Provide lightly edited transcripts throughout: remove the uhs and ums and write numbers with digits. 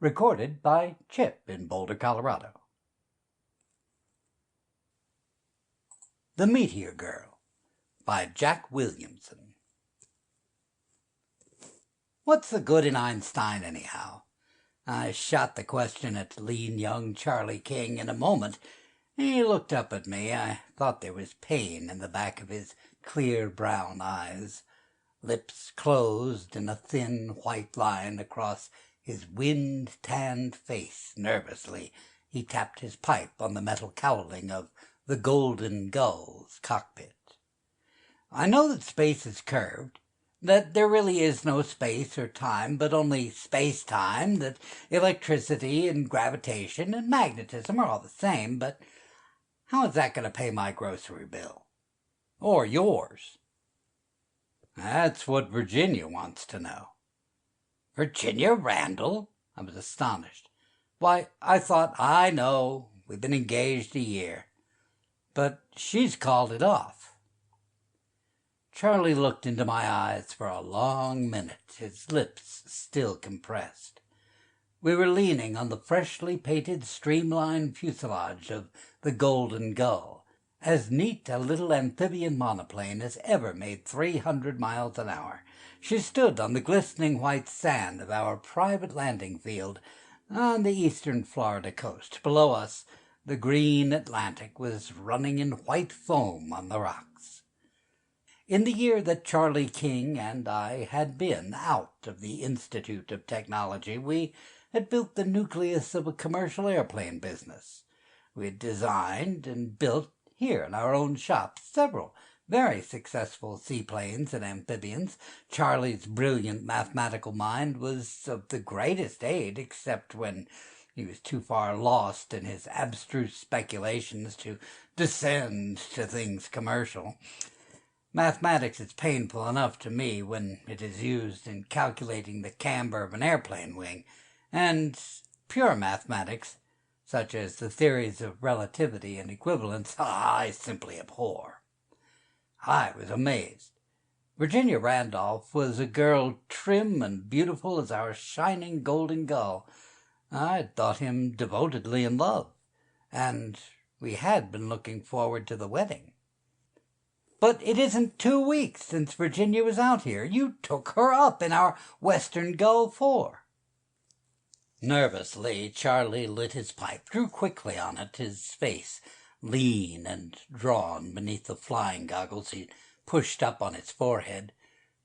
Recorded by Chip in Boulder, Colorado. The Meteor Girl by Jack Williamson. What's the good in Einstein, anyhow? I shot the question at lean young Charlie King in a moment. He looked up at me. I thought there was pain in the back of his clear brown eyes. Lips closed in a thin white line across his wind-tanned face. Nervously, he tapped his pipe on the metal cowling of the Golden Gull's cockpit. I know that space is curved, that there really is no space or time, but only space-time, that electricity and gravitation and magnetism are all the same, but how is that going to pay my grocery bill? Or yours? That's what Virginia wants to know. Virginia Randall? I was astonished. Why, I thought, I know, we've been engaged a year. But she's called it off. Charlie looked into my eyes for a long minute, his lips still compressed. We were leaning on the freshly painted streamlined fuselage of the Golden Gull, as neat a little amphibian monoplane as ever made 300 miles an hour. She stood on the glistening white sand of our private landing field on the eastern Florida coast. Below us, the green Atlantic was running in white foam on the rocks. In the year that Charlie King and I had been out of the Institute of Technology, we had built the nucleus of a commercial airplane business. We had designed and built here in our own shop several very successful seaplanes and amphibians. Charlie's brilliant mathematical mind was of the greatest aid, except when he was too far lost in his abstruse speculations to descend to things commercial. Mathematics is painful enough to me when it is used in calculating the camber of an airplane wing, and pure mathematics, such as the theories of relativity and equivalence, I simply abhor. I was amazed. Virginia Randolph was a girl trim and beautiful as our shining Golden Gull. I had thought him devotedly in love, and we had been looking forward to the wedding. But it isn't 2 weeks since Virginia was out here. You took her up in our Western Gull 4. Nervously, Charlie lit his pipe, drew quickly on it, his face lean and drawn beneath the flying goggles he pushed up on his forehead.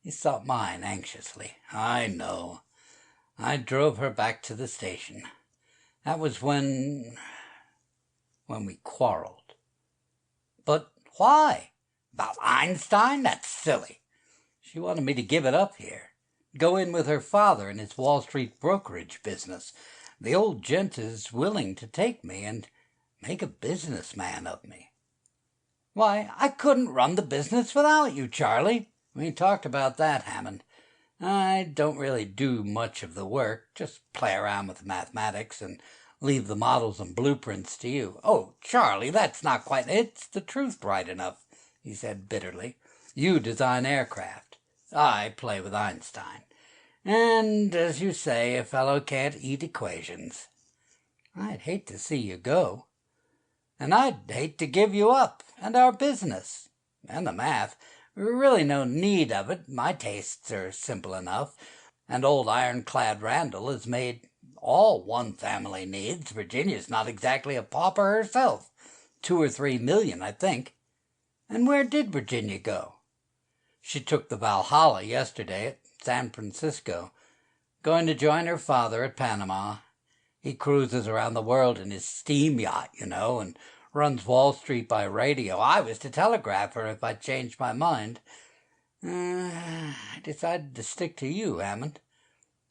He sought mine anxiously. I know. I drove her back to the station. That was when we quarreled. But why? About Einstein? That's silly. She wanted me to give it up here. Go in with her father in his Wall Street brokerage business. The old gent is willing to take me and make a businessman of me. Why, I couldn't run the business without you, Charlie. We talked about that, Hammond. I don't really do much of the work, just play around with mathematics and leave the models and blueprints to you. Oh, Charlie, that's not quite... It's the truth, right enough, he said bitterly. You design aircraft. I play with Einstein. And, as you say, a fellow can't eat equations. I'd hate to see you go. And I'd hate to give you up, and our business, and the math. Really no need of it. My tastes are simple enough, and old ironclad Randall has made all one family needs. Virginia's not exactly a pauper herself. 2 or 3 million, I think. And where did Virginia go? She took the Valhalla yesterday at San Francisco, going to join her father at Panama. He cruises around the world in his steam yacht, you know, and runs Wall Street by radio. I was to telegraph her if I changed my mind. I decided to stick to you, Hammond.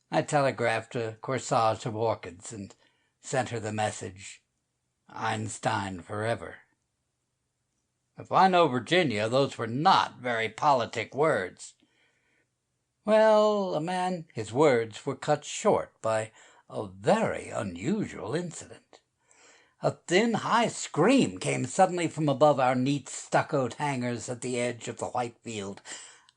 I telegraphed a corsage of orchids and sent her the message, Einstein forever. If I know Virginia, those were not very politic words. Well, his words were cut short by a very unusual incident. A thin, high scream came suddenly from above our neat stuccoed hangars at the edge of the white field.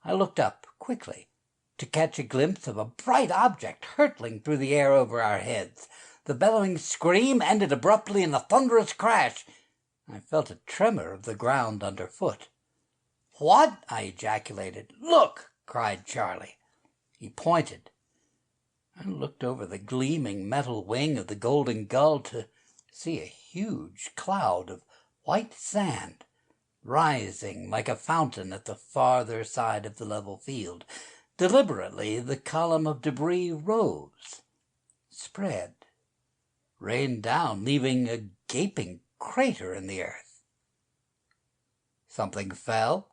I looked up quickly. to catch a glimpse of a bright object hurtling through the air over our heads. The bellowing scream ended abruptly in a thunderous crash. I felt a tremor of the ground underfoot. "What?" I ejaculated. "Look!" cried Charlie. He pointed. I looked over the gleaming metal wing of the golden gull to see a huge cloud of white sand rising like a fountain at the farther side of the level field. Deliberately, the column of debris rose, spread, rained down, leaving a gaping crater in the earth. Something fell.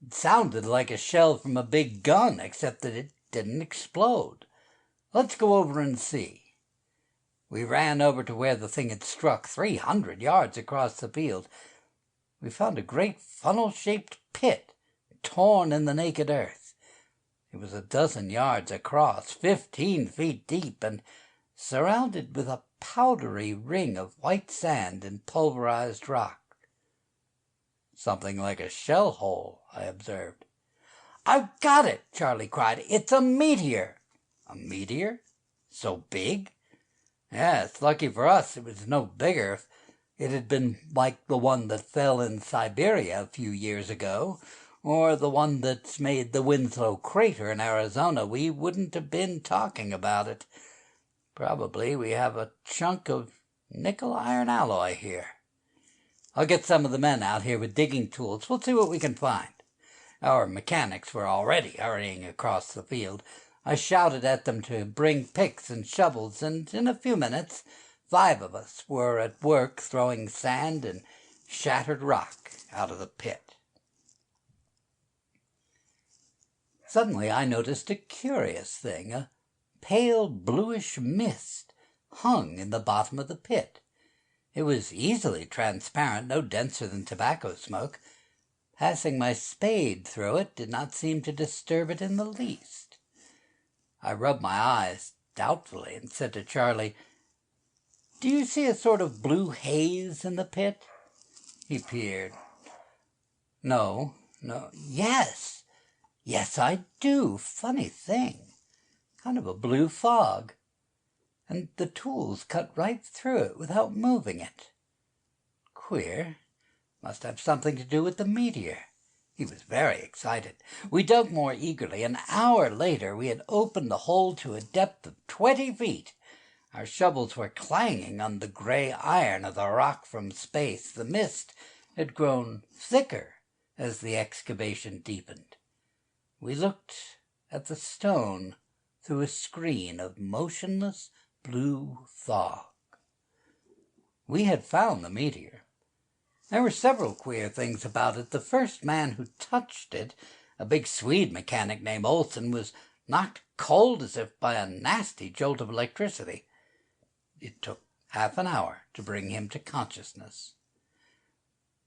It sounded like a shell from a big gun, except that it didn't explode. "Let's go over and see." We ran over to where the thing had struck, 300 yards across the field. We found a great funnel-shaped pit torn in the naked earth. It was a dozen yards across, 15 feet deep, and surrounded with a powdery ring of white sand and pulverized rock. "Something like a shell hole," I observed. "I've got it!" Charlie cried. "It's a meteor!" "A meteor? So big?" "Yeah, it's lucky for us it was no bigger. If it had been like the one that fell in Siberia a few years ago, or the one that's made the Winslow crater in Arizona, we wouldn't have been talking about it. Probably we have a chunk of nickel-iron alloy here. I'll get some of the men out here with digging tools. We'll see what we can find." Our mechanics were already hurrying across the field. I shouted at them to bring picks and shovels, and in a few minutes 5 of us were at work throwing sand and shattered rock out of the pit. Suddenly I noticed a curious thing. A pale bluish mist hung in the bottom of the pit. It was easily transparent, no denser than tobacco smoke. Passing my spade through it did not seem to disturb it in the least. I rubbed my eyes doubtfully and said to Charlie, "Do you see a sort of blue haze in the pit?" He peered. No, yes, I do. Funny thing. Kind of a blue fog. And the tools cut right through it without moving it. Queer. Must have something to do with the meteor." He was very excited. We dug more eagerly. An hour later we had opened the hole to a depth of 20 feet. Our shovels were clanging on the gray iron of the rock from space. The mist had grown thicker as the excavation deepened. We looked at the stone through a screen of motionless blue fog. We had found the meteor. There were several queer things about it. The first man who touched it, a big Swede mechanic named Olsen, was knocked cold as if by a nasty jolt of electricity. It took half an hour to bring him to consciousness.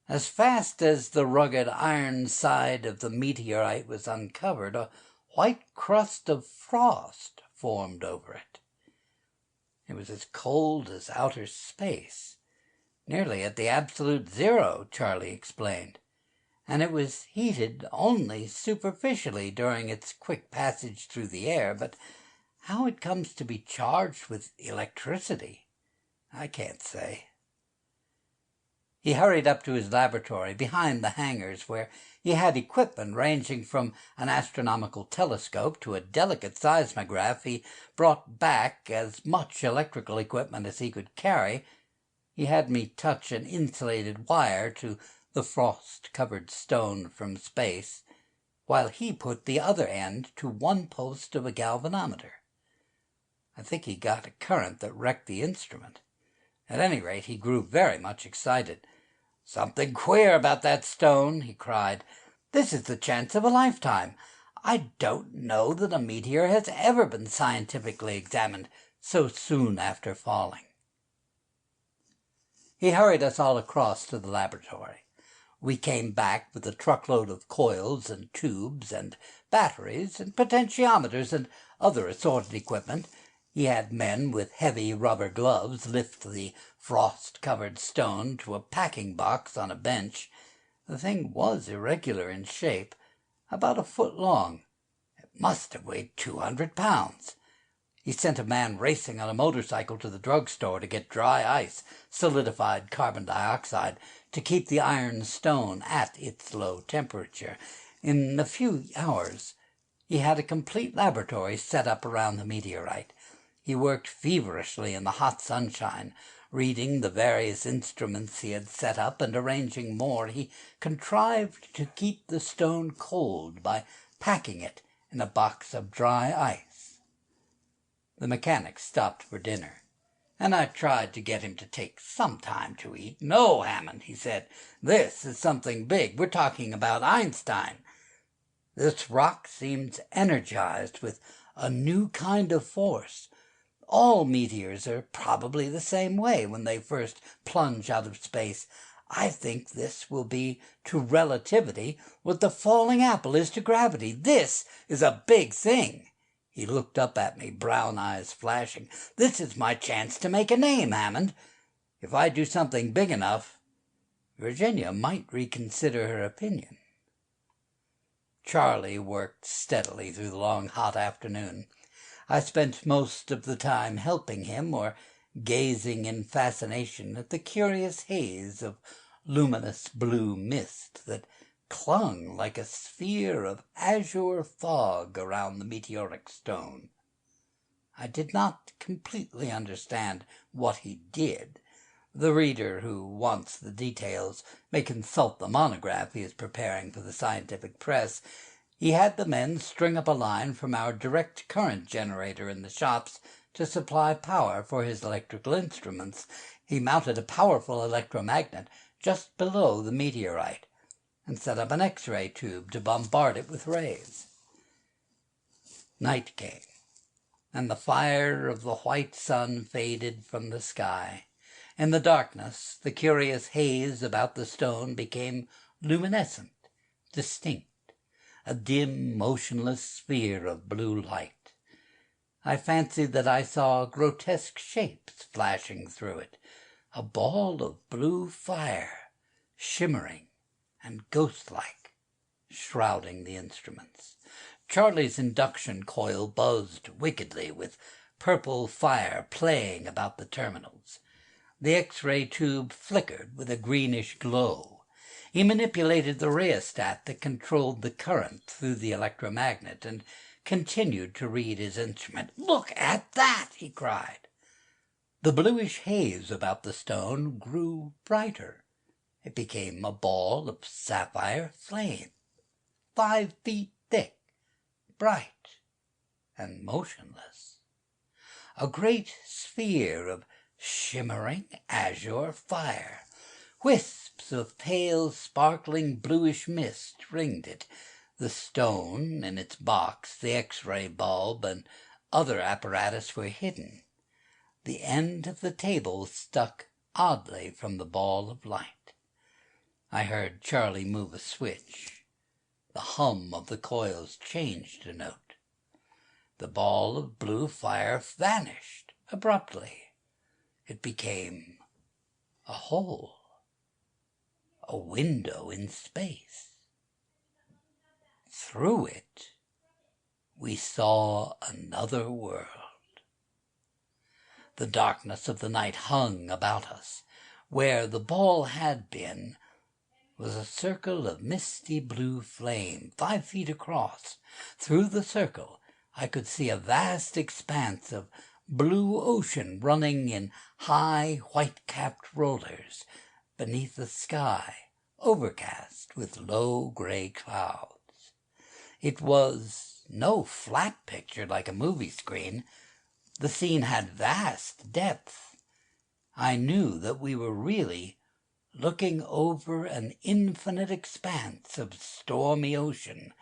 As fast as the rugged iron side of the meteorite was uncovered, a white crust of frost formed over it. It was as cold as outer space. Nearly at the absolute zero, Charlie explained, and it was heated only superficially during its quick passage through the air, but how it comes to be charged with electricity, I can't say. He hurried up to his laboratory behind the hangars, where he had equipment ranging from an astronomical telescope to a delicate seismograph. He brought back as much electrical equipment as he could carry. He had me touch an insulated wire to the frost-covered stone from space, while he put the other end to one post of a galvanometer. I think he got a current that wrecked the instrument. At any rate, he grew very much excited. "Something queer about that stone," he cried. "This is the chance of a lifetime. I don't know that a meteor has ever been scientifically examined so soon after falling." He hurried us all across to the laboratory. We came back with a truckload of coils and tubes and batteries and potentiometers and other assorted equipment. He had men with heavy rubber gloves lift the frost-covered stone to a packing box on a bench. The thing was irregular in shape, about a foot long, Must have weighed 200 pounds. He sent a man racing on a motorcycle to the drugstore to get dry ice, solidified carbon dioxide, to keep the iron stone at its low temperature. In a few hours, he had a complete laboratory set up around the meteorite. He worked feverishly in the hot sunshine, reading the various instruments he had set up and arranging more. He contrived to keep the stone cold by packing it in a box of dry ice. The mechanic stopped for dinner, and I tried to get him to take some time to eat. "No, Hammond," he said, "this is something big. We're talking about Einstein. This rock seems energized with a new kind of force. All meteors are probably the same way when they first plunge out of space. I think this will be to relativity what the falling apple is to gravity. This is a big thing." He looked up at me, brown eyes flashing. "This is my chance to make a name, Hammond. If I do something big enough, Virginia might reconsider her opinion." Charlie worked steadily through the long, hot afternoon. I spent most of the time helping him or gazing in fascination at the curious haze of luminous blue mist that clung like a sphere of azure fog around the meteoric stone. I did not completely understand what he did. The reader who wants the details may consult the monograph he is preparing for the scientific press. He had the men string up a line from our direct current generator in the shops to supply power for his electrical instruments. He mounted a powerful electromagnet just below the meteorite and set up an X-ray tube to bombard it with rays. Night came, and the fire of the white sun faded from the sky. In the darkness, the curious haze about the stone became luminescent, distinct, a dim, motionless sphere of blue light. I fancied that I saw grotesque shapes flashing through it, a ball of blue fire, shimmering and ghost-like, shrouding the instruments. Charlie's induction coil buzzed wickedly, with purple fire playing about the terminals. The X-ray tube flickered with a greenish glow. He manipulated the rheostat that controlled the current through the electromagnet and continued to read his instrument. "Look at that!" he cried. The bluish haze about the stone grew brighter. It became a ball of sapphire flame, 5 feet thick, bright and motionless. A great sphere of shimmering azure fire. Wisps of pale, sparkling, bluish mist ringed it. The stone in its box, the X-ray bulb, and other apparatus were hidden. The end of the table stuck oddly from the ball of light. I heard Charlie move a switch. The hum of the coils changed a note. The ball of blue fire vanished abruptly. It became a hole, a window in space. Through it, we saw another world. The darkness of the night hung about us. Where the ball had been was a circle of misty blue flame, 5 feet across. Through the circle, I could see a vast expanse of blue ocean running in high, white-capped rollers beneath the sky, overcast with low gray clouds. It was no flat picture like a movie screen. The scene had vast depth. I knew that we were really looking over an infinite expanse of stormy ocean.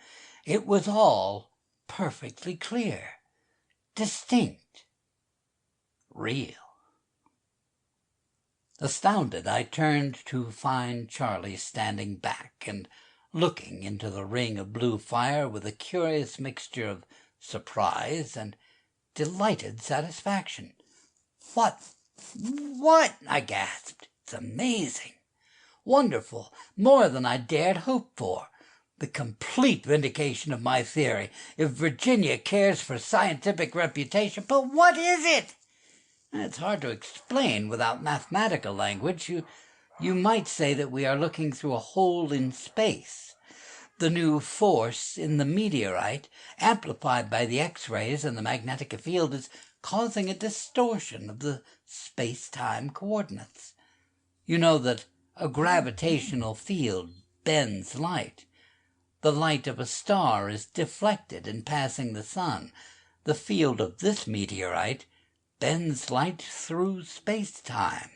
It was all perfectly clear, distinct, real. Astounded, I turned to find Charlie standing back and looking into the ring of blue fire with a curious mixture of surprise and delighted satisfaction. What? I gasped. "It's amazing. Wonderful. More than I dared hope for. the complete vindication of my theory. If Virginia cares for scientific reputation, but what is it? It's hard to explain without mathematical language. You might say that we are looking through a hole in space. The new force in the meteorite, amplified by the X-rays and the magnetic field, is causing a distortion of the space-time coordinates. You know that a gravitational field bends light. The light of a star is deflected in passing the sun. The field of this meteorite bends light through space-time,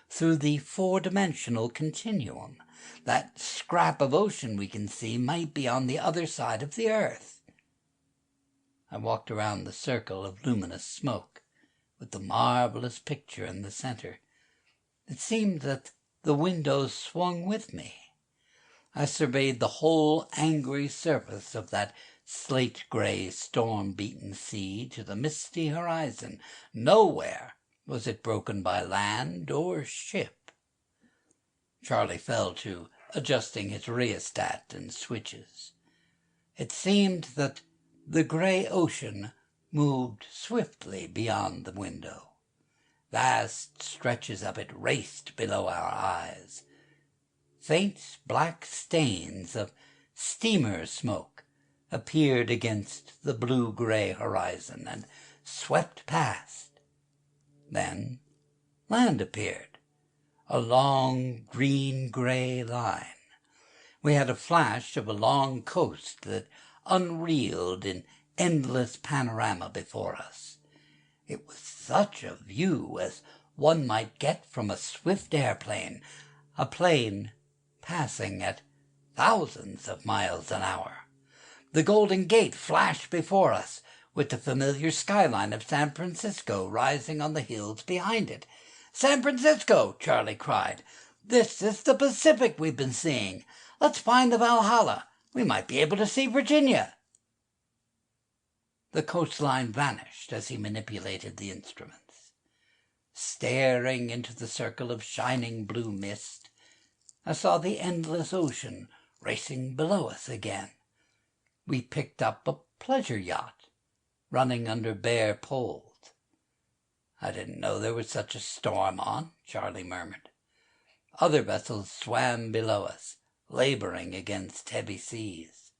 through the four-dimensional continuum. That scrap of ocean we can see might be on the other side of the Earth. I walked around the circle of luminous smoke, with the marvelous picture in the center. It seemed that the windows swung with me. I surveyed the whole angry surface of that slate-gray, storm-beaten sea to the misty horizon. Nowhere was it broken by land or ship. Charlie fell to adjusting his rheostat and switches. It seemed that the gray ocean moved swiftly beyond the window. Vast stretches of it raced below our eyes. Faint black stains of steamer smoke appeared against the blue-gray horizon and swept past. Then land appeared, a long green-gray line. We had a flash of a long coast that unreeled in endless panorama before us. It was such a view as one might get from a swift airplane, a plane passing at thousands of miles an hour. The Golden Gate flashed before us, with the familiar skyline of San Francisco rising on the hills behind it. "San Francisco!" Charlie cried. "This is the Pacific we've been seeing. Let's find the Valhalla. We might be able to see Virginia." The coastline vanished as he manipulated the instruments. Staring into the circle of shining blue mist, I saw the endless ocean racing below us again. We picked up a pleasure yacht, running under bare poles. "I didn't know there was such a storm on," Charlie murmured. Other vessels swam below us, laboring against heavy seas.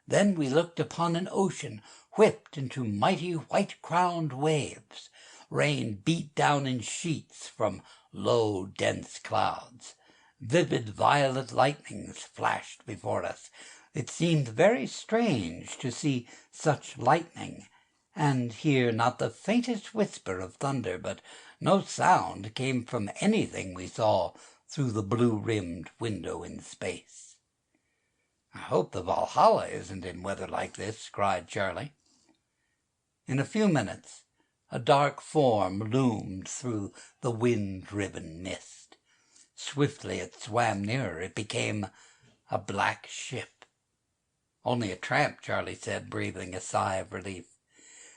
Then we looked upon an ocean whipped into mighty white-crowned waves. Rain beat down in sheets from low, dense clouds. Vivid violet lightnings flashed before us. It seemed very strange to see such lightning and hear not the faintest whisper of thunder, but no sound came from anything we saw through the blue-rimmed window in space. "I hope the Valhalla isn't in weather like this," cried Charlie. In a few minutes, a dark form loomed through the wind-riven mist. Swiftly it swam nearer. It became a black ship. "Only a tramp," Charlie said, breathing a sigh of relief.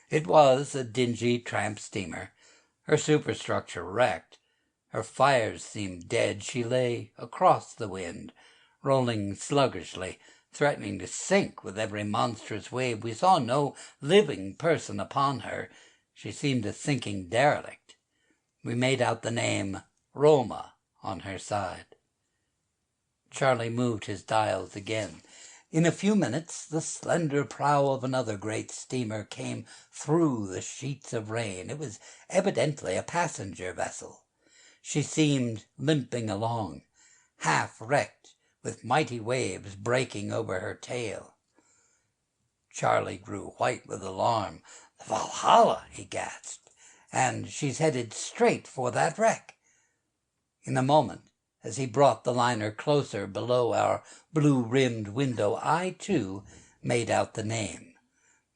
It was a dingy tramp steamer, her superstructure wrecked. Her fires seemed dead. She lay across the wind, rolling sluggishly, threatening to sink with every monstrous wave. We saw no living person upon her. She seemed a sinking derelict. We made out the name Roma on her side. Charlie moved his dials again. In a few minutes, the slender prow of another great steamer came through the sheets of rain. It was evidently a passenger vessel. She seemed limping along, half-wrecked, with mighty waves breaking over her tail. Charlie grew white with alarm. "The Valhalla!" he gasped. "And she's headed straight for that wreck." In a moment, as he brought the liner closer below our blue-rimmed window, I, too, made out the name.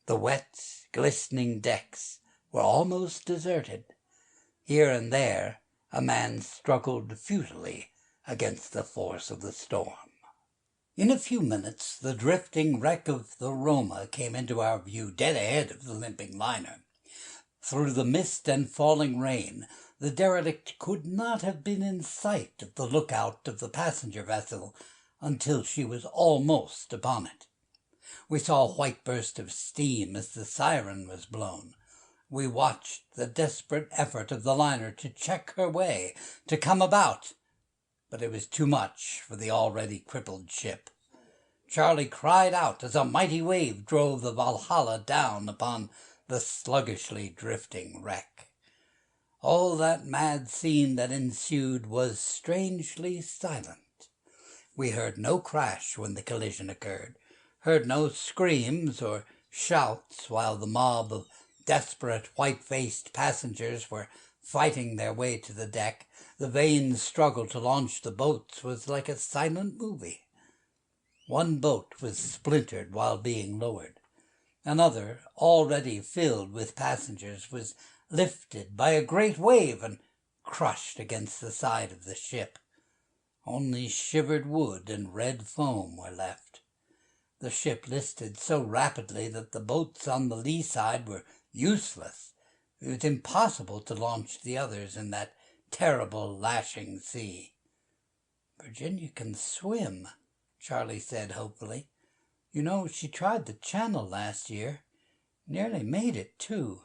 The wet, glistening decks were almost deserted. Here and there, a man struggled futilely against the force of the storm. In a few minutes, the drifting wreck of the Roma came into our view, dead ahead of the limping liner. Through the mist and falling rain, the derelict could not have been in sight of the lookout of the passenger vessel until she was almost upon it. We saw a white burst of steam as the siren was blown. We watched the desperate effort of the liner to check her way, to come about, but it was too much for the already crippled ship. Charlie cried out as a mighty wave drove the Valhalla down upon the sluggishly drifting wreck. All that mad scene that ensued was strangely silent. We heard no crash when the collision occurred, heard no screams or shouts while the mob of desperate white-faced passengers were fighting their way to the deck. The vain struggle to launch the boats was like a silent movie. One boat was splintered while being lowered. Another, already filled with passengers, was lifted by a great wave and crushed against the side of the ship. Only shivered wood and red foam were left. The ship listed so rapidly that the boats on the lee side were useless. It was impossible to launch the others in that terrible lashing sea. "Virginia can swim," Charlie said hopefully. "You know, she tried the Channel last year. Nearly made it, too."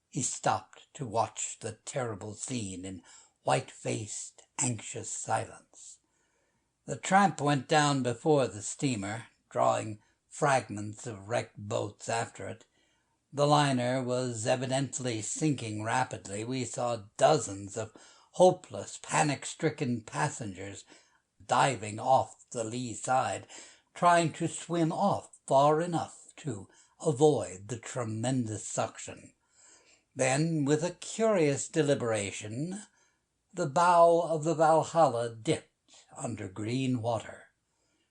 He stopped to watch the terrible scene in white-faced, anxious silence. The tramp went down before the steamer, drawing fragments of wrecked boats after it. The liner was evidently sinking rapidly. We saw dozens of hopeless, panic-stricken passengers diving off the lee side, trying to swim off far enough to avoid the tremendous suction. Then, with a curious deliberation, the bow of the Valhalla dipped under green water.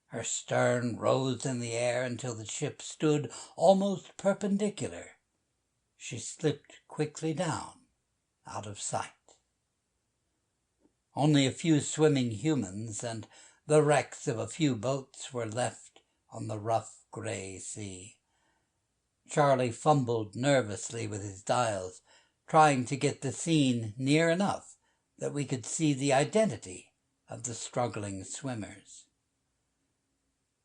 Her stern rose in the air until the ship stood almost perpendicular. She slipped quickly down, out of sight. Only a few swimming humans and the wrecks of a few boats were left on the rough gray sea. Charlie fumbled nervously with his dials, trying to get the scene near enough that we could see the identity of the struggling swimmers.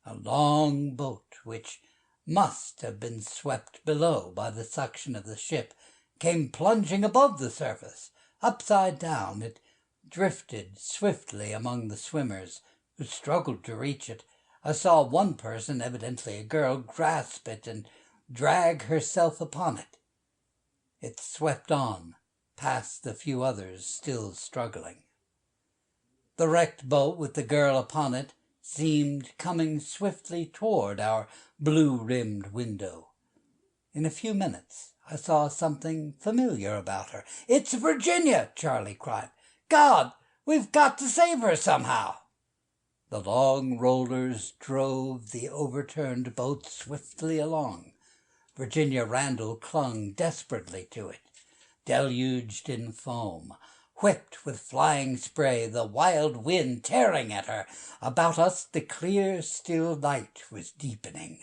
A long boat, which must have been swept below by the suction of the ship, came plunging above the surface. Upside down, it drifted swiftly among the swimmers, who struggled to reach it. I saw one person, evidently a girl, grasp it and drag herself upon it. It swept on, past the few others still struggling. The wrecked boat with the girl upon it seemed coming swiftly toward our blue-rimmed window. In a few minutes I saw something familiar about her. "It's Virginia!" Charlie cried. "God, we've got to save her somehow!" The long rollers drove the overturned boat swiftly along. Virginia Randall clung desperately to it, deluged in foam, whipped with flying spray, the wild wind tearing at her. About us the clear, still night was deepening.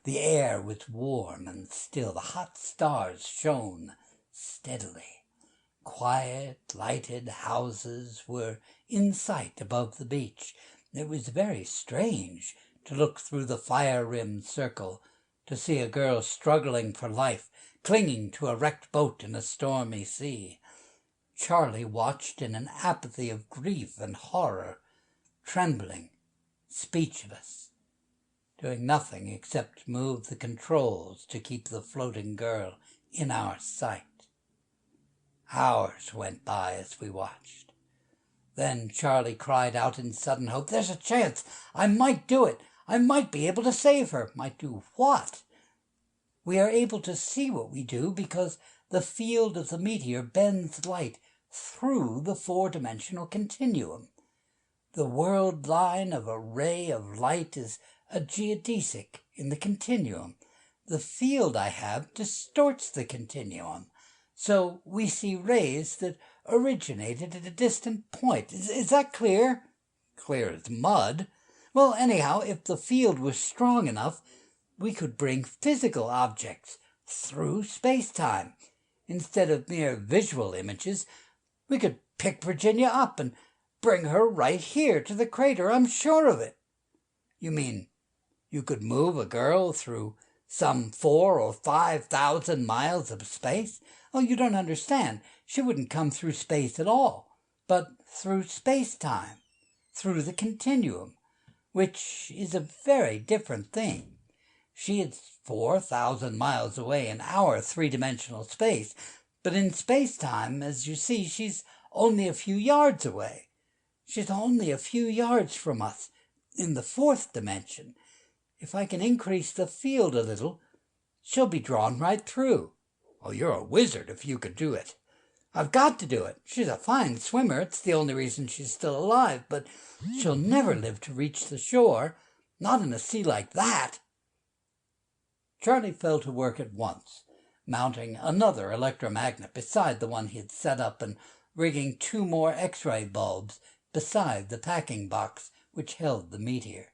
The air was warm and still. The hot stars shone steadily. Quiet, lighted houses were in sight above the beach. It was very strange to look through the fire-rimmed circle, to see a girl struggling for life, clinging to a wrecked boat in a stormy sea. Charlie watched in an apathy of grief and horror, trembling, speechless, doing nothing except move the controls to keep the floating girl in our sight. Hours went by as we watched. Then Charlie cried out in sudden hope, "There's a chance! I might do it! I might be able to save her!" "Might do what?" "We are able to see what we do because the field of the meteor bends light through the four-dimensional continuum. The world line of a ray of light is a geodesic in the continuum. The field I have distorts the continuum, so we see rays that originated at a distant point. Is that clear?" "Clear as mud." "Well, anyhow, if the field was strong enough, we could bring physical objects through space-time. Instead of mere visual images, we could pick Virginia up and bring her right here to the crater. I'm sure of it." You mean you could move a girl through some 4,000 or 5,000 miles of space? Oh, you don't understand. She wouldn't come through space at all, but through space-time, through the continuum, which is a very different thing. She is 4,000 miles away in our three-dimensional space, but in space-time, as you see, she's only a few yards away. She's only a few yards from us in the fourth dimension. If I can increase the field a little, she'll be drawn right through. Oh, you're a wizard if you could do it. I've got to do it. She's a fine swimmer. It's the only reason she's still alive, but she'll never live to reach the shore, not in a sea like that. Charlie fell to work at once, mounting another electromagnet beside the one he had set up and rigging 2 more X-ray bulbs beside the packing box which held the Meteor.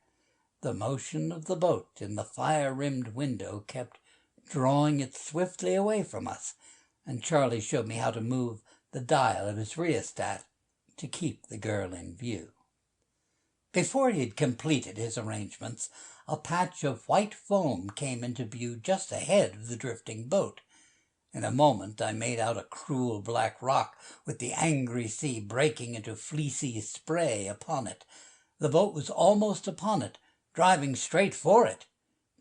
The motion of the boat in the fire-rimmed window kept drawing it swiftly away from us, and Charlie showed me how to move the dial of his rheostat to keep the girl in view. Before he had completed his arrangements, a patch of white foam came into view just ahead of the drifting boat. In a moment I made out a cruel black rock with the angry sea breaking into fleecy spray upon it. The boat was almost upon it, driving straight for it.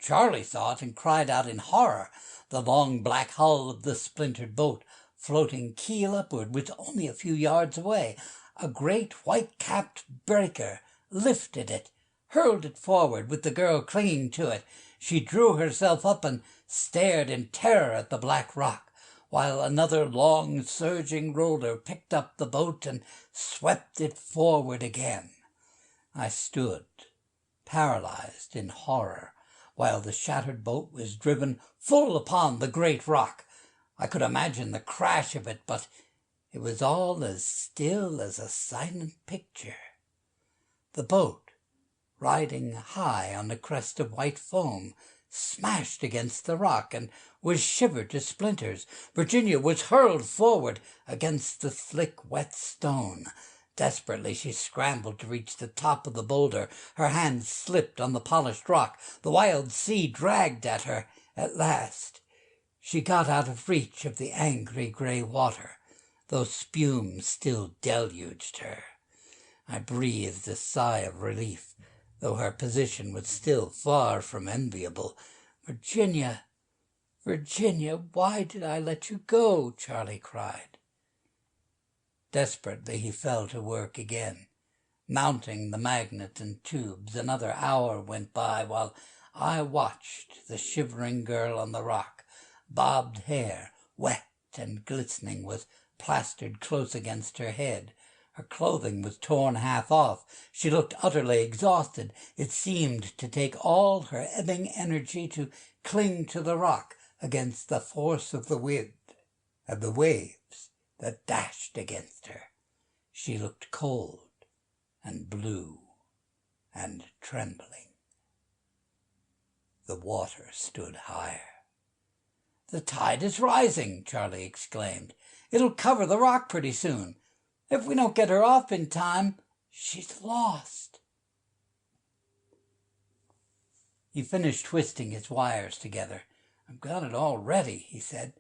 Charlie saw it and cried out in horror. The long black hull of the splintered boat, floating keel upward, was only a few yards away. A great white-capped breaker lifted it, hurled it forward with the girl clinging to it. She drew herself up and stared in terror at the black rock, while another long surging roller picked up the boat and swept it forward again. I stood, paralyzed in horror, while the shattered boat was driven full upon the great rock. I could imagine the crash of it, but it was all as still as a silent picture. The boat, riding high on the crest of white foam, smashed against the rock and was shivered to splinters. Virginia was hurled forward against the slick, wet stone. Desperately she scrambled to reach the top of the boulder. Her hands slipped on the polished rock. The wild sea dragged at her. At last she got out of reach of the angry grey water, though spume still deluged her. I breathed a sigh of relief, though her position was still far from enviable. Virginia, Virginia, why did I let you go? Charlie cried. Desperately he fell to work again, mounting the magnet and tubes. Another hour went by while I watched the shivering girl on the rock. Bobbed hair, wet and glistening, was plastered close against her head. Her clothing was torn half off. She looked utterly exhausted. It seemed to take all her ebbing energy to cling to the rock against the force of the wind and the waves that dashed against her. She looked cold and blue and trembling. The water stood higher. "The tide is rising," Charlie exclaimed. "It'll cover the rock pretty soon. If we don't get her off in time, she's lost." He finished twisting his wires together. "I've got it all ready," he said.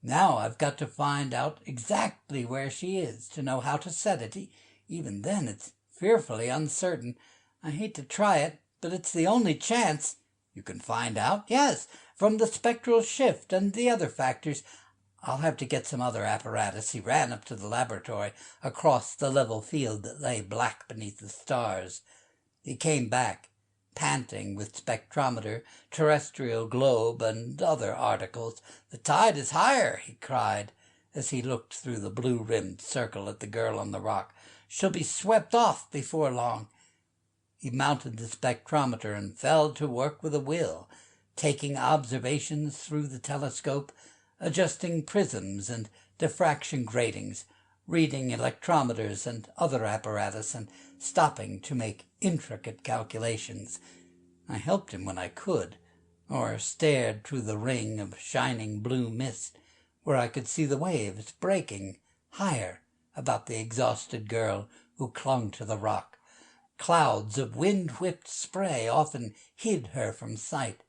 "Now I've got to find out exactly where she is to know how to set it. Even then it's fearfully uncertain. I hate to try it, but it's the only chance." "You can find out?" "Yes, from the spectral shift and the other factors. I'll have to get some other apparatus." He ran up to the laboratory across the level field that lay black beneath the stars. He came back, panting, with spectrometer, terrestrial globe, and other articles. "The tide is higher," he cried, as he looked through the blue-rimmed circle at the girl on the rock. "She'll be swept off before long." He mounted the spectrometer and fell to work with a will, taking observations through the telescope, adjusting prisms and diffraction gratings, reading electrometers and other apparatus, and stopping to make intricate calculations. I helped him when I could, or stared through the ring of shining blue mist, where I could see the waves breaking higher about the exhausted girl who clung to the rock. Clouds of wind-whipped spray often hid her from sight.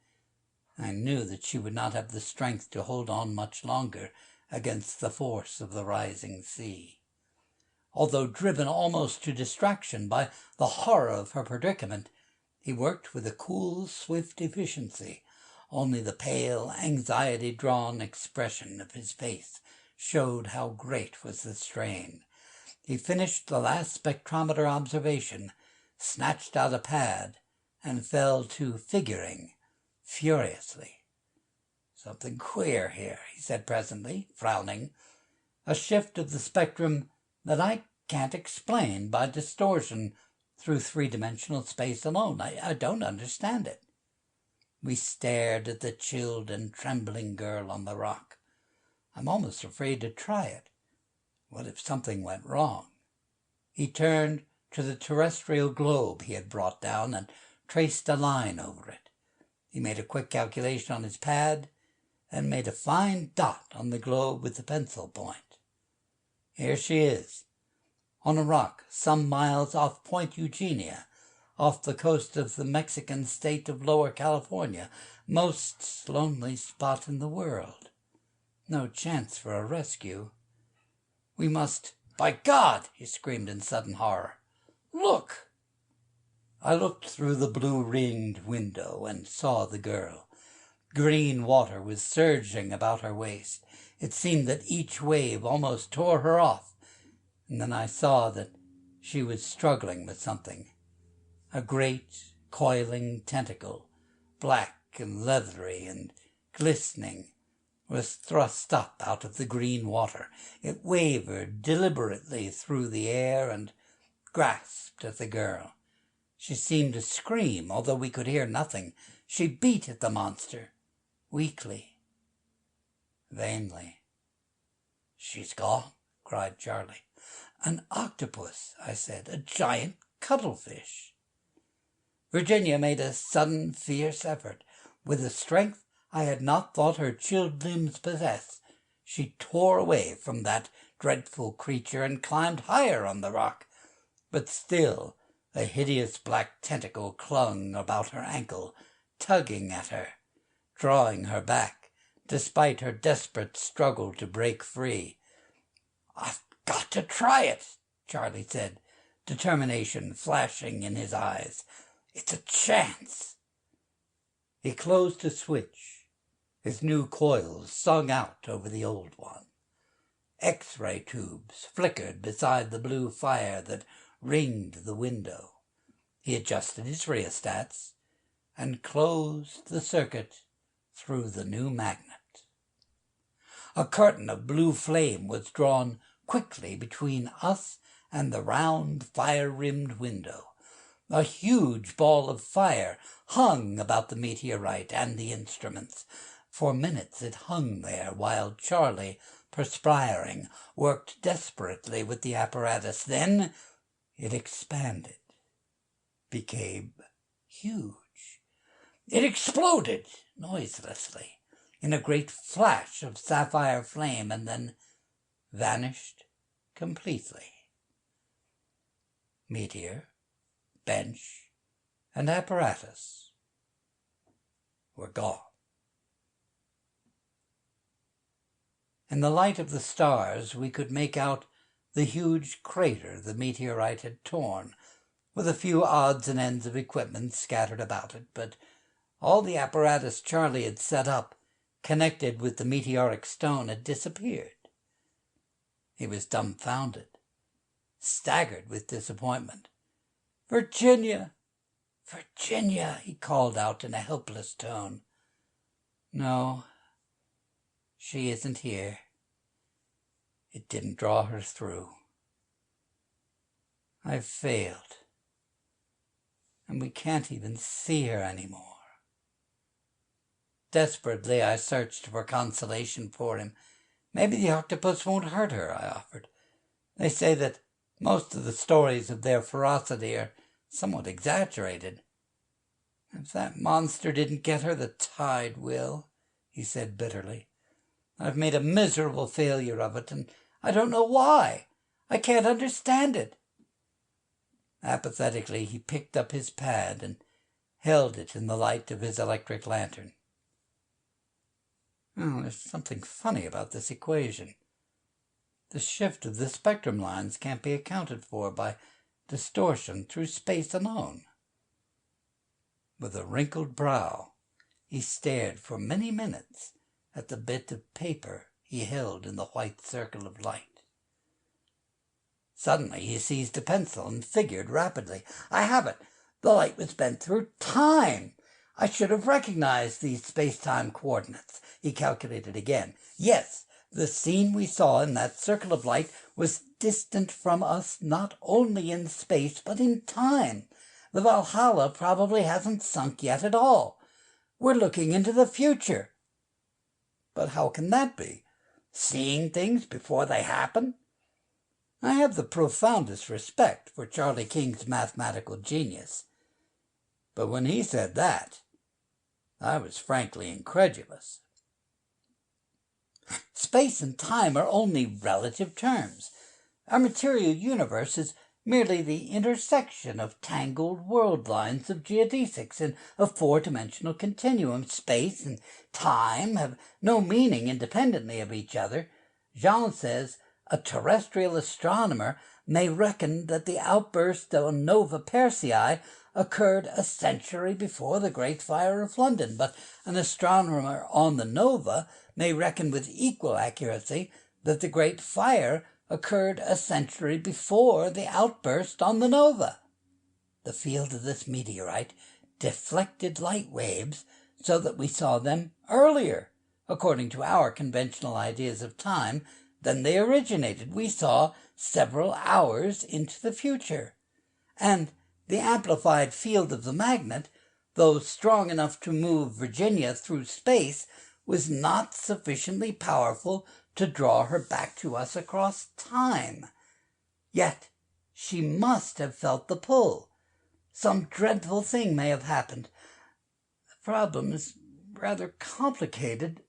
I knew that she would not have the strength to hold on much longer against the force of the rising sea. Although driven almost to distraction by the horror of her predicament, he worked with a cool, swift efficiency. Only the pale, anxiety-drawn expression of his face showed how great was the strain. He finished the last spectrometer observation, snatched out a pad, and fell to figuring furiously. "Something queer here," he said presently, frowning. "A shift of the spectrum that I can't explain by distortion through three-dimensional space alone. I don't understand it." We stared at the chilled and trembling girl on the rock. "I'm almost afraid to try it. What if something went wrong?" He turned to the terrestrial globe he had brought down and traced a line over it. He made a quick calculation on his pad and made a fine dot on the globe with the pencil point. "Here she is, on a rock some miles off Point Eugenia, off the coast of the Mexican state of Lower California. Most lonely spot in the world. No chance for a rescue. We must—" "By God!" he screamed in sudden horror. "Look!" I looked through the blue-ringed window and saw the girl. Green water was surging about her waist. It seemed that each wave almost tore her off, and then I saw that she was struggling with something. A great, coiling tentacle, black and leathery and glistening, was thrust up out of the green water. It wavered deliberately through the air and grasped at the girl. She seemed to scream, although we could hear nothing. She beat at the monster, weakly, vainly. "She's gone," cried Charlie. "An octopus," I said, "a giant cuttlefish." Virginia made a sudden, fierce effort. With a strength I had not thought her chilled limbs possess, she tore away from that dreadful creature and climbed higher on the rock. But still a hideous black tentacle clung about her ankle, tugging at her, drawing her back, despite her desperate struggle to break free. "I've got to try it," Charlie said, determination flashing in his eyes. "It's a chance." He closed a switch. His new coils sung out over the old one. X-ray tubes flickered beside the blue fire that ringed the window. He adjusted his rheostats and closed the circuit through the new magnet. A curtain of blue flame was drawn quickly between us and the round, fire-rimmed window. A huge ball of fire hung about the meteorite and the instruments. For minutes it hung there while Charlie, perspiring, worked desperately with the apparatus. Then it expanded, became huge. It exploded noiselessly in a great flash of sapphire flame and then vanished completely. Meteor, bench, and apparatus were gone. In the light of the stars, we could make out the huge crater the meteorite had torn, with a few odds and ends of equipment scattered about it, but all the apparatus Charlie had set up, connected with the meteoric stone, had disappeared. He was dumbfounded, staggered with disappointment. "Virginia! Virginia!" he called out in a helpless tone. "No, she isn't here. It didn't draw her through. I've failed, and we can't even see her anymore." Desperately, I searched for consolation for him. "Maybe the octopus won't hurt her," I offered. "They say that most of the stories of their ferocity are somewhat exaggerated." "If that monster didn't get her, the tide will," he said bitterly. "I've made a miserable failure of it, and I don't know why. I can't understand it." Apathetically, he picked up his pad and held it in the light of his electric lantern. Oh, there's something funny about this equation. The shift of the spectrum lines can't be accounted for by distortion through space alone. With a wrinkled brow, he stared for many minutes at the bit of paper he held in the white circle of light. Suddenly he seized a pencil and figured rapidly. I have it! The light was bent through time! I should have recognized these space-time coordinates. He calculated again. Yes, the scene we saw in that circle of light was distant from us not only in space but in time. The Valhalla probably hasn't sunk yet at all. We're looking into the future. But how can that be? Seeing things before they happen? I have the profoundest respect for Charlie King's mathematical genius. But when he said that, I was frankly incredulous. Space and time are only relative terms. Our material universe is merely the intersection of tangled world lines of geodesics in a four-dimensional continuum. Space and time have no meaning independently of each other. Jean says a terrestrial astronomer may reckon that the outburst of Nova Persei occurred a century before the Great Fire of London, but an astronomer on the Nova may reckon with equal accuracy that the Great Fire occurred a century before the outburst on the Nova. The field of this meteorite deflected light waves so that we saw them earlier, according to our conventional ideas of time, than they originated. We saw several hours into the future. And the amplified field of the magnet, though strong enough to move Virginia through space, was not sufficiently powerful to draw her back to us across time. Yet she must have felt the pull. Some dreadful thing may have happened. The problem is rather complicated.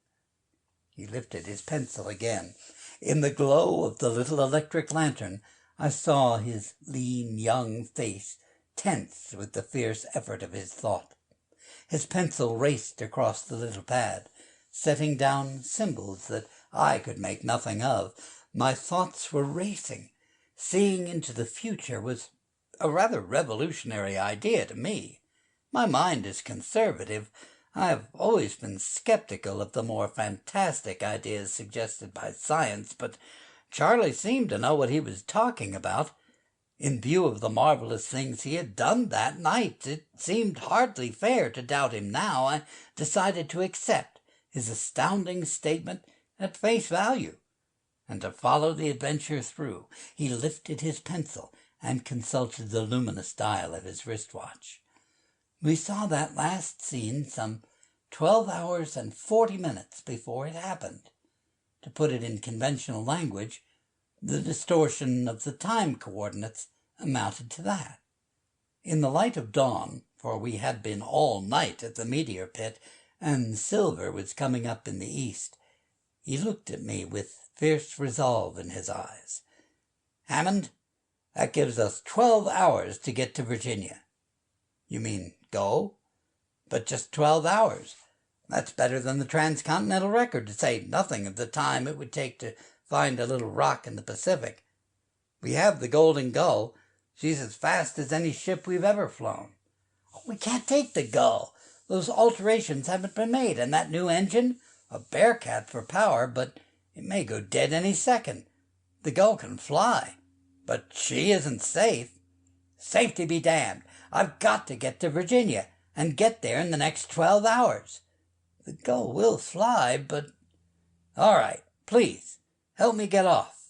He lifted his pencil again. In the glow of the little electric lantern, I saw his lean young face tense with the fierce effort of his thought. His pencil raced across the little pad, setting down symbols that I could make nothing of. My thoughts were racing. Seeing into the future was a rather revolutionary idea to me. My mind is conservative. I have always been skeptical of the more fantastic ideas suggested by science, but Charlie seemed to know what he was talking about. In view of the marvelous things he had done that night, it seemed hardly fair to doubt him now. I decided to accept his astounding statement at face value and to follow the adventure through. He lifted his pencil and consulted the luminous dial of his wristwatch. We saw that last scene some 12 hours and 40 minutes before it happened. To put it in conventional language, the distortion of the time coordinates amounted to that. In the light of dawn, for we had been all night at the Meteor pit, and silver was coming up in the east, he looked at me with fierce resolve in his eyes. Hammond, that gives us 12 hours to get to Virginia. You mean go? But just 12 hours. That's better than the transcontinental record, to say nothing of the time it would take to find a little rock in the Pacific. We have the Golden Gull. She's as fast as any ship we've ever flown. We can't take the Gull. Those alterations haven't been made, and that new engine, a Bearcat for power, but it may go dead any second. The Gull can fly, but she isn't safe. Safety be damned. I've got to get to Virginia and get there in the next 12 hours. The Gull will fly, but... All right, please, help me get off.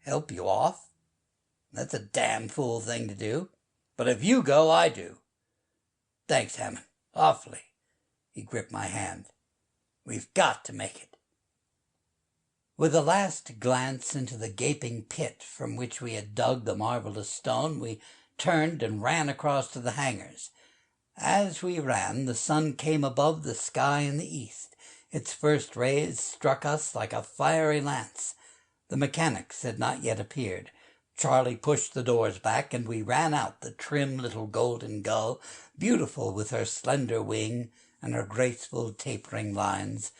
Help you off? That's a damn fool thing to do. But if you go, I do. Thanks, Hammond. Awfully. He gripped my hand. We've got to make it. With a last glance into the gaping pit from which we had dug the marvelous stone, we turned and ran across to the hangars. As we ran, the sun came above the sky in the east. Its first rays struck us like a fiery lance. The mechanics had not yet appeared. Charlie pushed the doors back, and we ran out, the trim little golden gull, beautiful with her slender wing and her graceful tapering lines.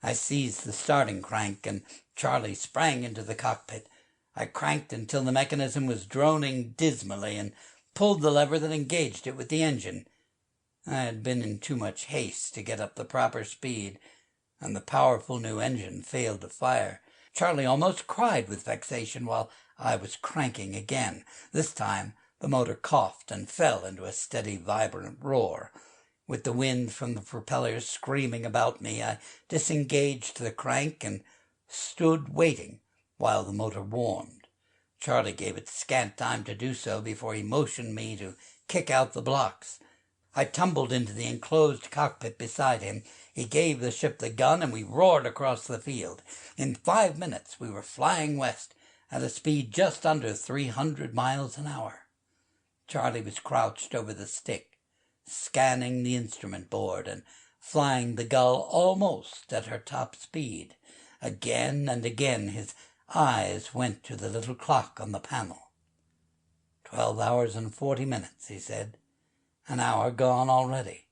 I seized the starting crank, and Charlie sprang into the cockpit. I cranked until the mechanism was droning dismally and pulled the lever that engaged it with the engine. I had been in too much haste to get up the proper speed, and the powerful new engine failed to fire. Charlie almost cried with vexation while I was cranking again. This time the motor coughed and fell into a steady, vibrant roar. With the wind from the propellers screaming about me, I disengaged the crank and stood waiting while the motor warmed. Charlie gave it scant time to do so before he motioned me to kick out the blocks. I tumbled into the enclosed cockpit beside him. He gave the ship the gun, and we roared across the field. In 5 minutes we were flying west at a speed just under 300 miles an hour. Charlie was crouched over the stick, scanning the instrument board and flying the gull almost at her top speed. Again and again his eyes went to the little clock on the panel. 12 hours and 40 minutes, he said. An hour gone already.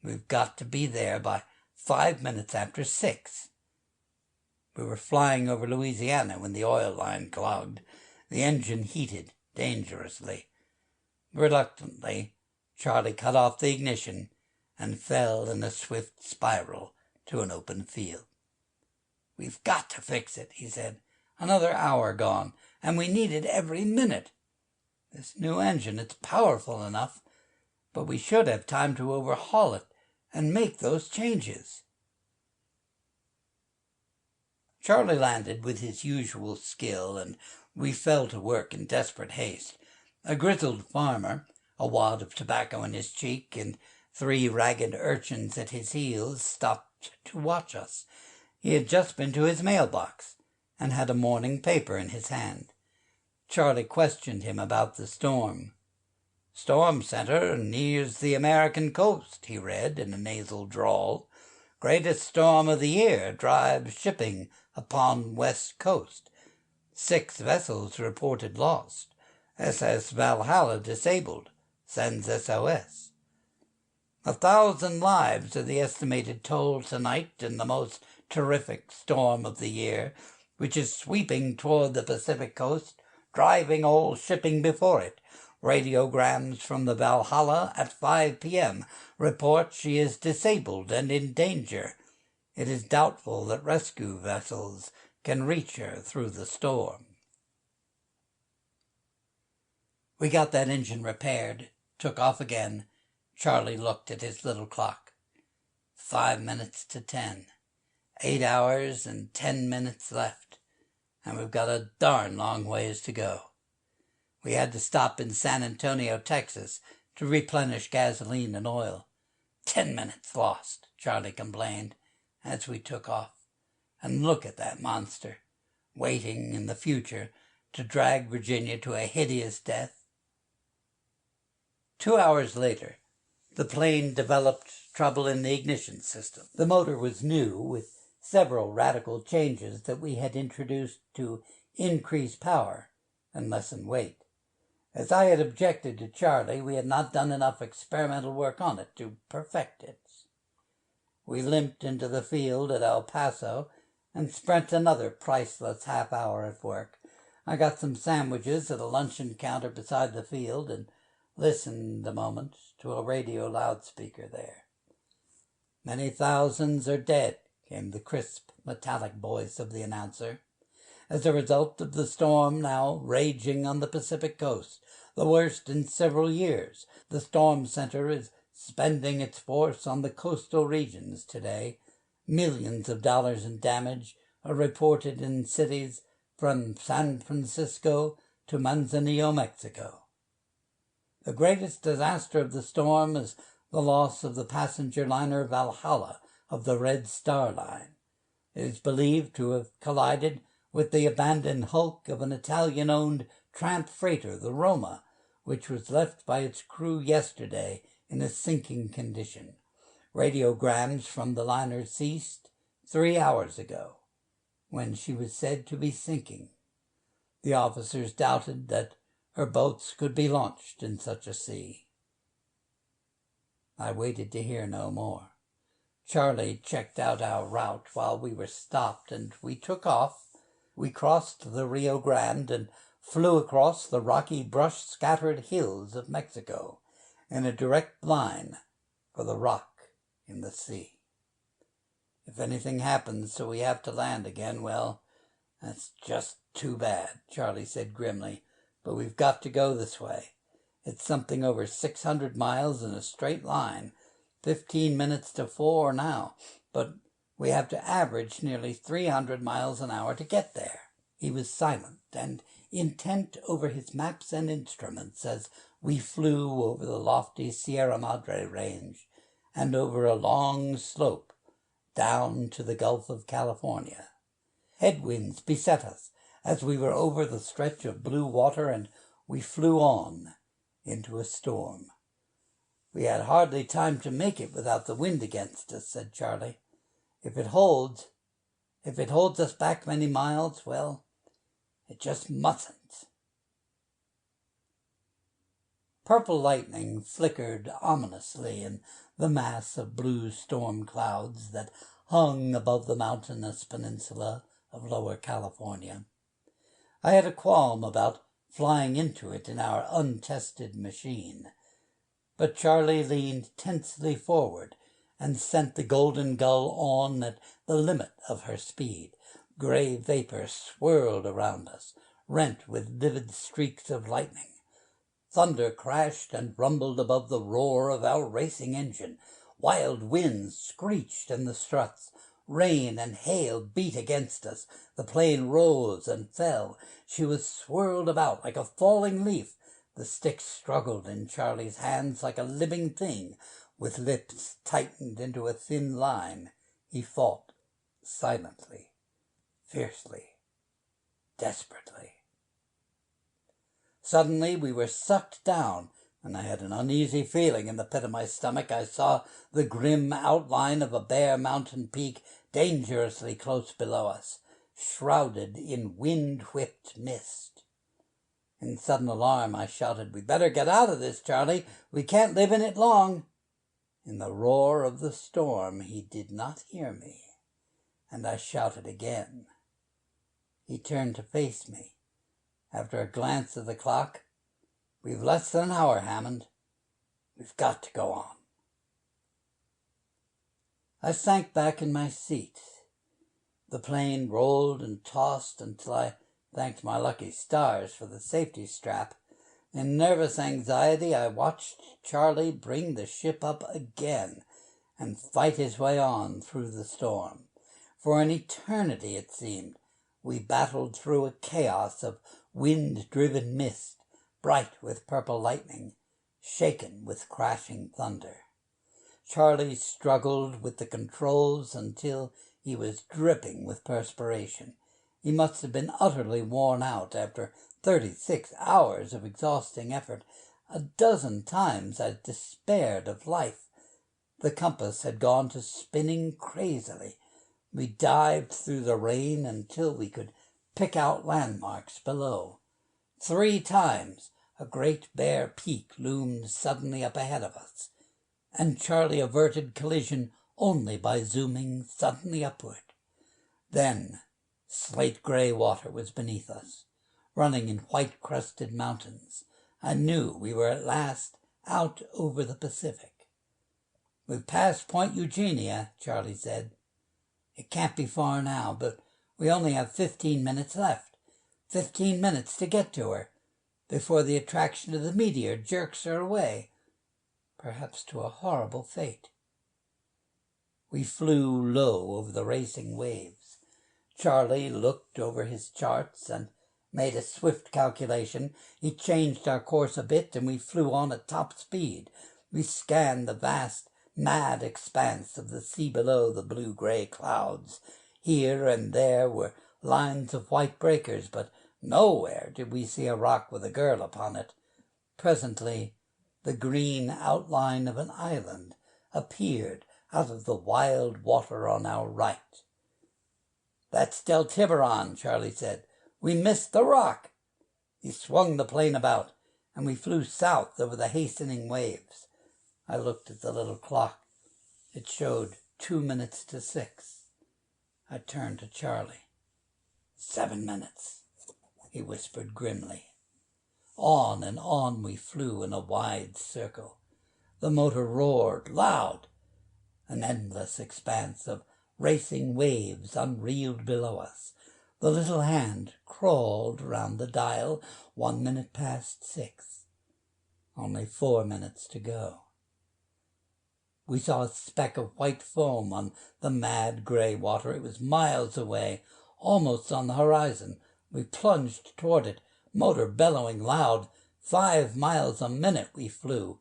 We've got to be there by 5 minutes after 6. We were flying over Louisiana when the oil line clogged. The engine heated dangerously. Reluctantly, Charlie cut off the ignition and fell in a swift spiral to an open field. We've got to fix it, he said. Another hour gone, and we need it every minute. This new engine, it's powerful enough, but we should have time to overhaul it and make those changes. Charlie landed with his usual skill, and we fell to work in desperate haste. A grizzled farmer, a wad of tobacco in his cheek and 3 ragged urchins at his heels, stopped to watch us. He had just been to his mailbox and had a morning paper in his hand. Charlie questioned him about the storm. "Storm center nears the American coast," he read in a nasal drawl. "Greatest storm of the year drives shipping upon west coast. 6 vessels reported lost. SS Valhalla disabled. Sends SOS. 1,000 lives are the estimated toll tonight in the most terrific storm of the year, which is sweeping toward the Pacific coast, driving all shipping before it. Radiograms from the Valhalla at 5 p.m. report she is disabled and in danger. It is doubtful that rescue vessels can reach her through the storm." We got that engine repaired, took off again. Charlie looked at his little clock. 5 minutes to 10. 8 hours and 10 minutes left, and we've got a darn long ways to go. We had to stop in San Antonio, Texas, to replenish gasoline and oil. 10 minutes lost, Charlie complained, as we took off. And look at that monster, waiting in the future to drag Virginia to a hideous death. 2 hours later, the plane developed trouble in the ignition system. The motor was new, with several radical changes that we had introduced to increase power and lessen weight. As I had objected to Charlie, we had not done enough experimental work on it to perfect it. We limped into the field at El Paso and spent another priceless half hour at work. I got some sandwiches at a luncheon counter beside the field and listened a moment to a radio loudspeaker there. "Many thousands are dead," came the crisp, metallic voice of the announcer, "as a result of the storm now raging on the Pacific coast, the worst in several years. The storm center is spending its force on the coastal regions today. Millions of dollars in damage are reported in cities from San Francisco to Manzanillo, Mexico. The greatest disaster of the storm is the loss of the passenger liner Valhalla of the Red Star Line. It is believed to have collided with the abandoned hulk of an Italian-owned tramp freighter, the Roma, which was left by its crew yesterday in a sinking condition. Radiograms from the liner ceased 3 hours ago, when she was said to be sinking. The officers doubted that her boats could be launched in such a sea. I waited to hear no more. Charlie checked out our route while we were stopped, and we took off. We crossed the Rio Grande and flew across the rocky, brush-scattered hills of Mexico in a direct line for the rock in the sea. If anything happens so we have to land again, well, that's just too bad, Charlie said grimly, but we've got to go this way. It's something over 600 miles in a straight line, 15 minutes to 4 now, but we have to average nearly 300 miles an hour to get there. He was silent and intent over his maps and instruments as we flew over the lofty Sierra Madre range and over a long slope down to the Gulf of California. Headwinds beset us as we were over the stretch of blue water, and we flew on into a storm. We had hardly time to make it without the wind against us, said Charlie. If it holds us back many miles, well, it just mustn't. Purple lightning flickered ominously in the mass of blue storm clouds that hung above the mountainous peninsula of Lower California. I had a qualm about flying into it in our untested machine, but Charlie leaned tensely forward and sent the Golden Gull on at the limit of her speed. Gray vapor swirled around us, rent with vivid streaks of lightning. Thunder crashed and rumbled above the roar of our racing engine. Wild winds screeched in the struts. Rain and hail beat against us. The plane rose and fell. She was swirled about like a falling leaf. The stick struggled in Charlie's hands like a living thing. With lips tightened into a thin line, he fought silently, fiercely, desperately. Suddenly we were sucked down, and I had an uneasy feeling in the pit of my stomach. I saw the grim outline of a bare mountain peak dangerously close below us, shrouded in wind-whipped mist. In sudden alarm I shouted, "We better get out of this, Charlie. We can't live in it long." In the roar of the storm he did not hear me, and I shouted again. He turned to face me. After a glance at the clock, "We've less than an hour, Hammond. We've got to go on." I sank back in my seat. The plane rolled and tossed until I thanked my lucky stars for the safety strap. In nervous anxiety, I watched Charlie bring the ship up again and fight his way on through the storm. For an eternity, it seemed, we battled through a chaos of wind-driven mist, bright with purple lightning, shaken with crashing thunder. Charlie struggled with the controls until he was dripping with perspiration. He must have been utterly worn out after 36 hours of exhausting effort. A dozen times I despaired of life. The compass had gone to spinning crazily. We dived through the rain until we could pick out landmarks below. 3 times a great bare peak loomed suddenly up ahead of us, and Charlie averted collision only by zooming suddenly upward. Then slate-gray water was beneath us, running in white-crusted mountains. I knew we were at last out over the Pacific. "We've passed Point Eugenia," Charlie said. "It can't be far now, but we only have 15 minutes left. 15 minutes to get to her, before the attraction of the Meteor jerks her away, perhaps to a horrible fate." We flew low over the racing waves. Charlie looked over his charts and made a swift calculation. He changed our course a bit, and we flew on at top speed. We scanned the vast, mad expanse of the sea below the blue-gray clouds. Here and there were lines of white breakers, but nowhere did we see a rock with a girl upon it. Presently, the green outline of an island appeared out of the wild water on our right. "That's Del Tiburon," Charlie said. "We missed the rock." He swung the plane about, and we flew south over the hastening waves. I looked at the little clock. It showed 2 minutes to 6. I turned to Charlie. 7 minutes, he whispered grimly. On and on we flew in a wide circle. The motor roared loud. An endless expanse of racing waves unreeled below us. The little hand crawled round the dial. 1 minute past 6. Only 4 minutes to go. We saw a speck of white foam on the mad grey water. It was miles away, almost on the horizon. We plunged toward it, motor bellowing loud. 5 miles a minute we flew.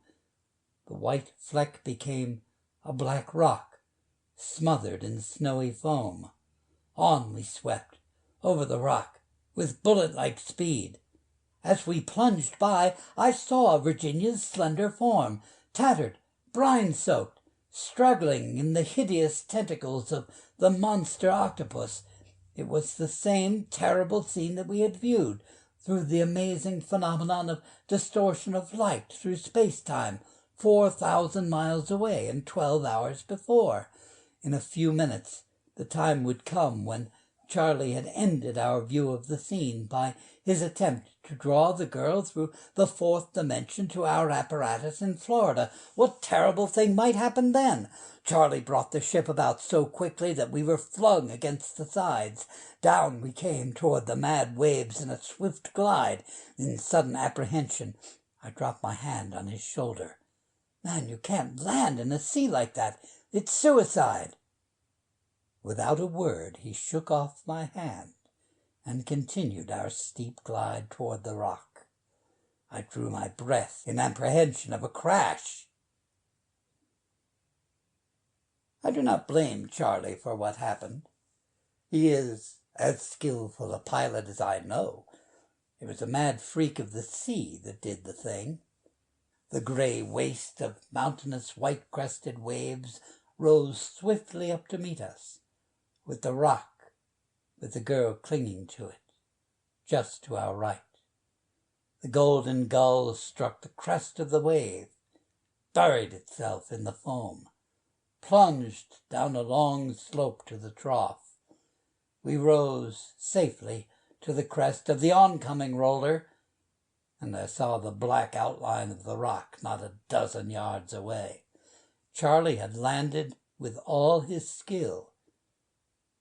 The white fleck became a black rock, smothered in snowy foam. On we swept, over the rock, with bullet-like speed. As we plunged by, I saw Virginia's slender form, tattered, brine-soaked, struggling in the hideous tentacles of the monster octopus. It was the same terrible scene that we had viewed through the amazing phenomenon of distortion of light through space-time 4,000 miles away and 12 hours before. In a few minutes, the time would come when Charlie had ended our view of the scene by his attempt to draw the girl through the 4th dimension to our apparatus in Florida. What terrible thing might happen then? Charlie brought the ship about so quickly that we were flung against the sides. Down we came toward the mad waves in a swift glide. In sudden apprehension, I dropped my hand on his shoulder. Man, you can't land in a sea like that. It's suicide. Without a word, he shook off my hand and continued our steep glide toward the rock. I drew my breath in apprehension of a crash. I do not blame Charlie for what happened. He is as skillful a pilot as I know. It was a mad freak of the sea that did the thing. The grey waste of mountainous white-crested waves rose swiftly up to meet us, with the rock, with the girl clinging to it, just to our right. The golden gull struck the crest of the wave, buried itself in the foam, plunged down a long slope to the trough. We rose safely to the crest of the oncoming roller, and I saw the black outline of the rock not a dozen yards away. Charlie had landed with all his skill.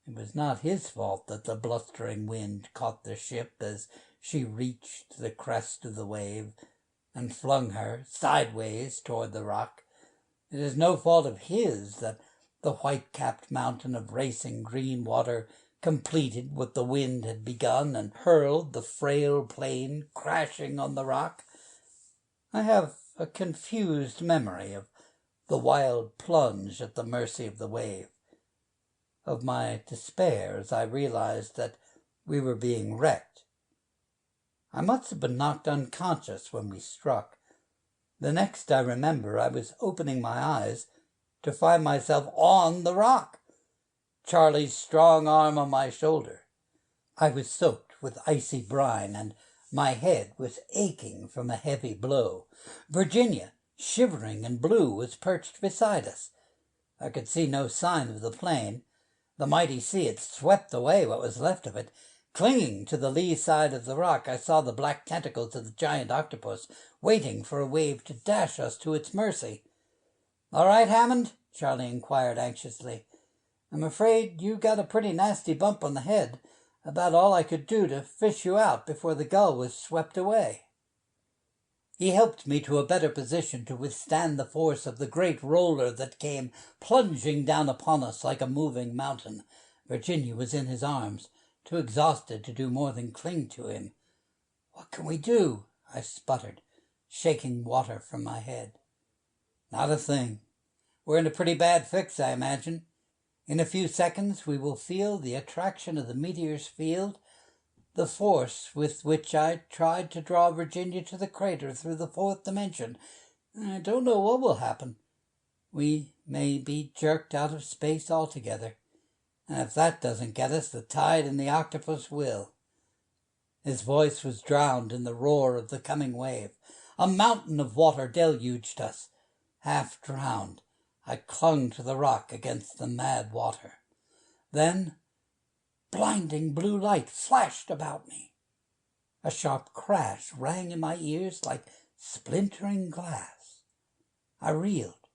It was not his fault that the blustering wind caught the ship as she reached the crest of the wave and flung her sideways toward the rock. It is no fault of his that the white-capped mountain of racing green water completed what the wind had begun and hurled the frail plane crashing on the rock. I have a confused memory of the wild plunge at the mercy of the wave, of my despair as I realized that we were being wrecked. I must have been knocked unconscious when we struck. The next I remember, I was opening my eyes to find myself on the rock, Charlie's strong arm on my shoulder. I was soaked with icy brine, and my head was aching from a heavy blow. Virginia, shivering and blue, was perched beside us. I could see no sign of the plane. The mighty sea had swept away what was left of it. Clinging to the lee side of the rock, I saw the black tentacles of the giant octopus, waiting for a wave to dash us to its mercy. "All right, Hammond?" Charlie inquired anxiously. "I'm afraid you got a pretty nasty bump on the head. About all I could do to fish you out before the gull was swept away." He helped me to a better position to withstand the force of the great roller that came plunging down upon us like a moving mountain. Virginia was in his arms, too exhausted to do more than cling to him. "What can we do?" I sputtered, shaking water from my head. "Not a thing. We're in a pretty bad fix, I imagine. In a few seconds we will feel the attraction of the meteor's field, the force with which I tried to draw Virginia to the crater through the 4th dimension. I don't know what will happen. We may be jerked out of space altogether, and if that doesn't get us, the tide and the octopus will. His voice was drowned in the roar of the coming wave. A mountain of water deluged us. Half drowned, I clung to the rock against the mad water. Then blinding blue light flashed about me. A sharp crash rang in my ears like splintering glass. I reeled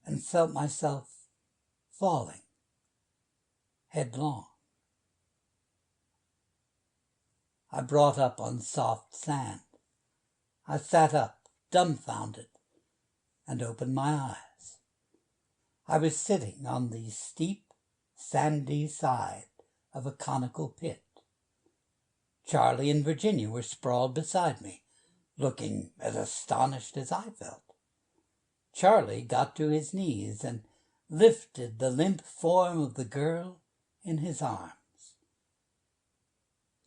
and felt myself falling headlong. I brought up on soft sand. I sat up, dumbfounded, and opened my eyes. I was sitting on the steep, sandy side of a conical pit. Charlie and Virginia were sprawled beside me, looking as astonished as I felt. Charlie got to his knees and lifted the limp form of the girl in his arms.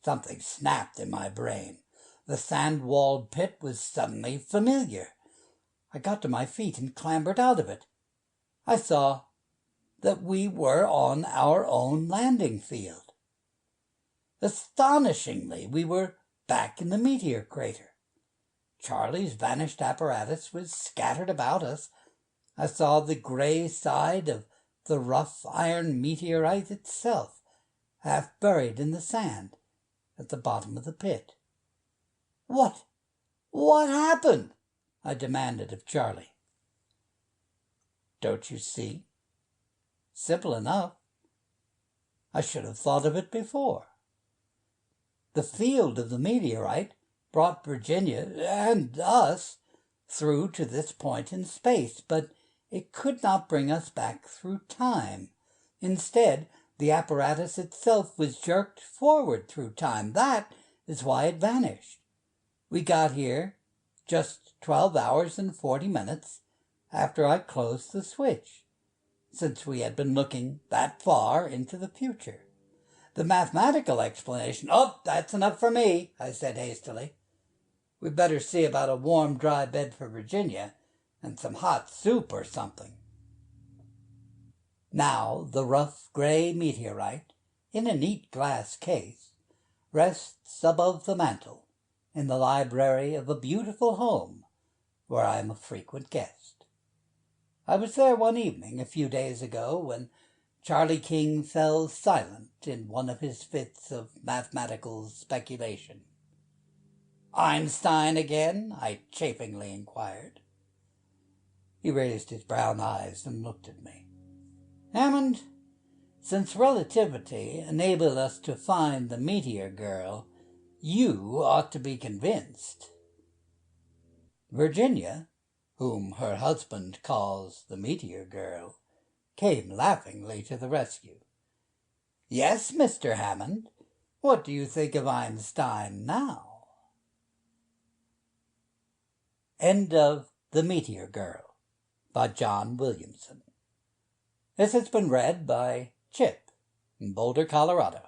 Something snapped in my brain. The sand-walled pit was suddenly familiar. I got to my feet and clambered out of it. I saw that we were on our own landing field. Astonishingly, we were back in the meteor crater. Charlie's vanished apparatus was scattered about us. I saw the gray side of the rough iron meteorite itself, half buried in the sand at the bottom of the pit. What happened? I demanded of Charlie. Don't you see? Simple enough. I should have thought of it before. The field of the meteorite brought Virginia and us through to this point in space, but it could not bring us back through time. Instead, the apparatus itself was jerked forward through time. That is why it vanished. We got here just 12 hours and 40 minutes after I closed the switch, since we had been looking that far into the future. The mathematical explanation— "Oh, that's enough for me," I said hastily. "We'd better see about a warm, dry bed for Virginia and some hot soup or something." Now the rough gray meteorite, in a neat glass case, rests above the mantel in the library of a beautiful home where I am a frequent guest. I was there one evening a few days ago when Charlie King fell silent in one of his fits of mathematical speculation. "Einstein again?" I chaffingly inquired. He raised his brown eyes and looked at me. "Hammond, since relativity enabled us to find the meteor girl, you ought to be convinced." Virginia, whom her husband calls the meteor girl, came laughingly to the rescue. "Yes, Mr. Hammond, what do you think of Einstein now?" End of The Meteor Girl by John Williamson. This has been read by Chip in Boulder, Colorado.